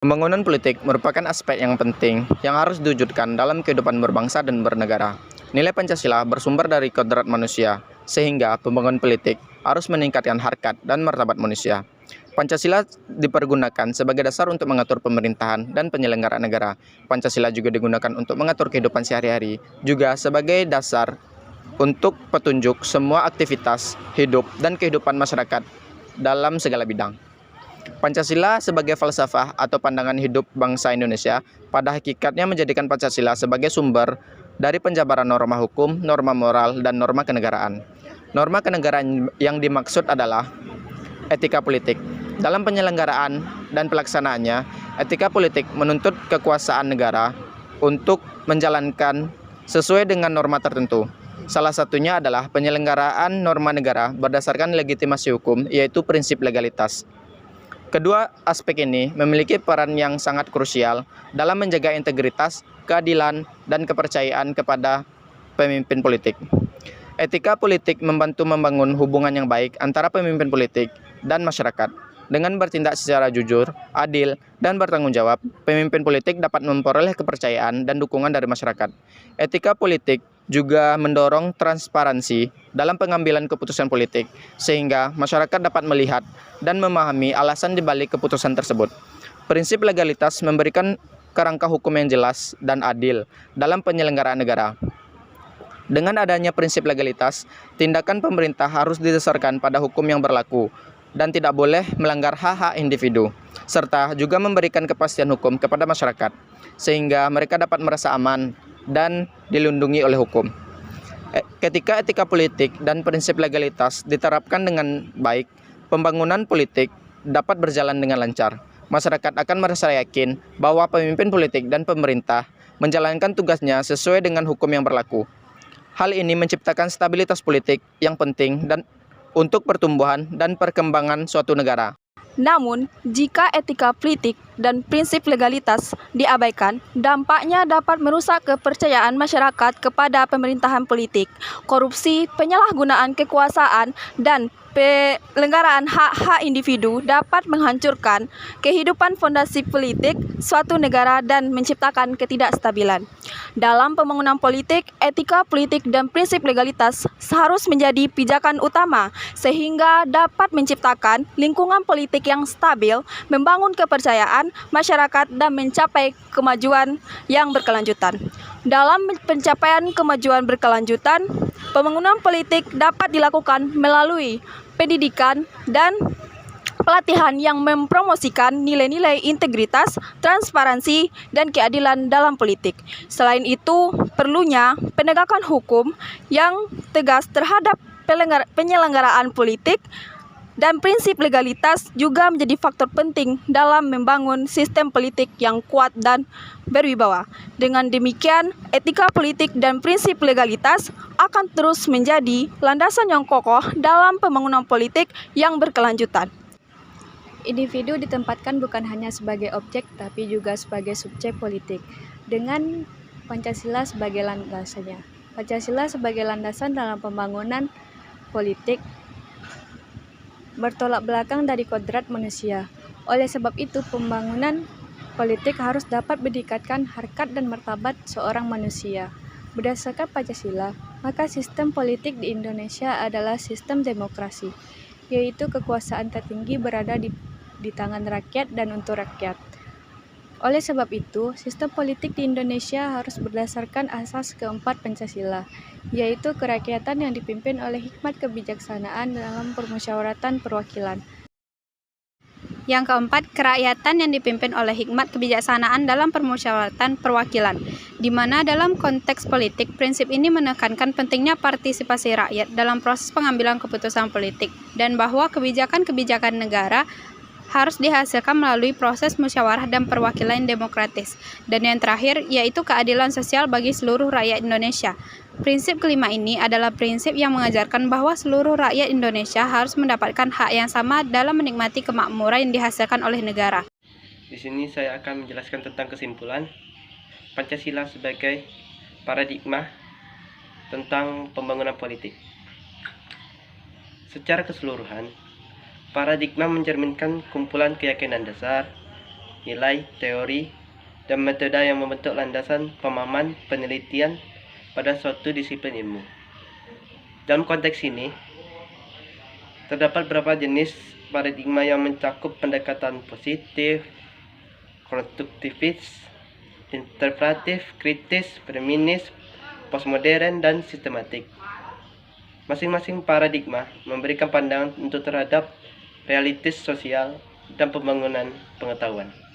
Pembangunan politik merupakan aspek yang penting yang harus diwujudkan dalam kehidupan berbangsa dan bernegara. Nilai Pancasila bersumber dari kodrat manusia, sehingga pembangunan politik harus meningkatkan harkat dan martabat manusia. Pancasila dipergunakan sebagai dasar untuk mengatur pemerintahan dan penyelenggaraan negara. Pancasila juga digunakan untuk mengatur kehidupan sehari-hari, juga sebagai dasar untuk petunjuk semua aktivitas hidup dan kehidupan masyarakat dalam segala bidang. Pancasila sebagai falsafah atau pandangan hidup bangsa Indonesia pada hakikatnya menjadikan Pancasila sebagai sumber dari penjabaran norma hukum, norma moral, dan norma kenegaraan. Norma kenegaraan yang dimaksud adalah etika politik. Dalam penyelenggaraan dan pelaksanaannya, etika politik menuntut kekuasaan negara untuk menjalankan sesuai dengan norma tertentu. Salah satunya adalah penyelenggaraan norma negara berdasarkan legitimasi hukum, yaitu prinsip legalitas. Kedua aspek ini memiliki peran yang sangat krusial dalam menjaga integritas, keadilan, dan kepercayaan kepada pemimpin politik. Etika politik membantu membangun hubungan yang baik antara pemimpin politik dan masyarakat. Dengan bertindak secara jujur, adil, dan bertanggung jawab, pemimpin politik dapat memperoleh kepercayaan dan dukungan dari masyarakat. Etika politik juga mendorong transparansi dalam pengambilan keputusan politik, sehingga masyarakat dapat melihat dan memahami alasan dibalik keputusan tersebut. Prinsip legalitas memberikan kerangka hukum yang jelas dan adil dalam penyelenggaraan negara. Dengan adanya prinsip legalitas, tindakan pemerintah harus didasarkan pada hukum yang berlaku dan tidak boleh melanggar hak-hak individu, serta juga memberikan kepastian hukum kepada masyarakat, sehingga mereka dapat merasa aman dan dilindungi oleh hukum. Ketika etika politik dan prinsip legalitas diterapkan dengan baik, pembangunan politik dapat berjalan dengan lancar. Masyarakat akan merasa yakin bahwa pemimpin politik dan pemerintah menjalankan tugasnya sesuai dengan hukum yang berlaku. Hal ini menciptakan stabilitas politik yang penting dan untuk pertumbuhan dan perkembangan suatu negara. Namun, jika etika politik dan prinsip legalitas diabaikan, dampaknya dapat merusak kepercayaan masyarakat kepada pemerintahan politik. Korupsi, penyalahgunaan kekuasaan, dan pelanggaran hak-hak individu dapat menghancurkan kehidupan fondasi politik suatu negara dan menciptakan ketidakstabilan. Dalam pembangunan politik, etika politik dan prinsip legalitas seharusnya menjadi pijakan utama sehingga dapat menciptakan lingkungan politik yang stabil, membangun kepercayaan masyarakat dan mencapai kemajuan yang berkelanjutan. Dalam pencapaian kemajuan berkelanjutan, pembangunan politik dapat dilakukan melalui pendidikan dan pelatihan yang mempromosikan nilai-nilai integritas, transparansi, dan keadilan dalam politik. Selain itu, perlunya penegakan hukum yang tegas terhadap penyelenggaraan politik dan prinsip legalitas juga menjadi faktor penting dalam membangun sistem politik yang kuat dan berwibawa. Dengan demikian, etika politik dan prinsip legalitas akan terus menjadi landasan yang kokoh dalam pembangunan politik yang berkelanjutan. Individu ditempatkan bukan hanya sebagai objek, tapi juga sebagai subjek politik, dengan Pancasila sebagai landasannya. Pancasila sebagai landasan dalam pembangunan politik bertolak belakang dari kodrat manusia. Oleh sebab itu, pembangunan politik harus dapat meningkatkan harkat dan martabat seorang manusia. Berdasarkan Pancasila, maka sistem politik di Indonesia adalah sistem demokrasi, yaitu kekuasaan tertinggi berada di tangan rakyat dan untuk rakyat. Oleh sebab itu, sistem politik di Indonesia harus berdasarkan asas keempat Pancasila, yaitu kerakyatan yang dipimpin oleh hikmat kebijaksanaan dalam permusyawaratan perwakilan. Yang keempat, kerakyatan yang dipimpin oleh hikmat kebijaksanaan dalam permusyawaratan perwakilan, di mana dalam konteks politik, prinsip ini menekankan pentingnya partisipasi rakyat dalam proses pengambilan keputusan politik, dan bahwa kebijakan-kebijakan negara harus dihasilkan melalui proses musyawarah dan perwakilan demokratis. Dan yang terakhir, yaitu keadilan sosial bagi seluruh rakyat Indonesia. Prinsip kelima ini adalah prinsip yang mengajarkan bahwa seluruh rakyat Indonesia harus mendapatkan hak yang sama dalam menikmati kemakmuran yang dihasilkan oleh negara. Di sini saya akan menjelaskan tentang kesimpulan Pancasila sebagai paradigma tentang pembangunan politik. Secara keseluruhan, paradigma mencerminkan kumpulan keyakinan dasar, nilai, teori, dan metode yang membentuk landasan pemahaman penelitian pada suatu disiplin ilmu. Dalam konteks ini, terdapat beberapa jenis paradigma yang mencakup pendekatan positif, konstruktivis, interpretatif, kritis, feminis, postmodern, dan sistematik. Masing-masing paradigma memberikan pandangan untuk terhadap realitas sosial dan pembangunan pengetahuan.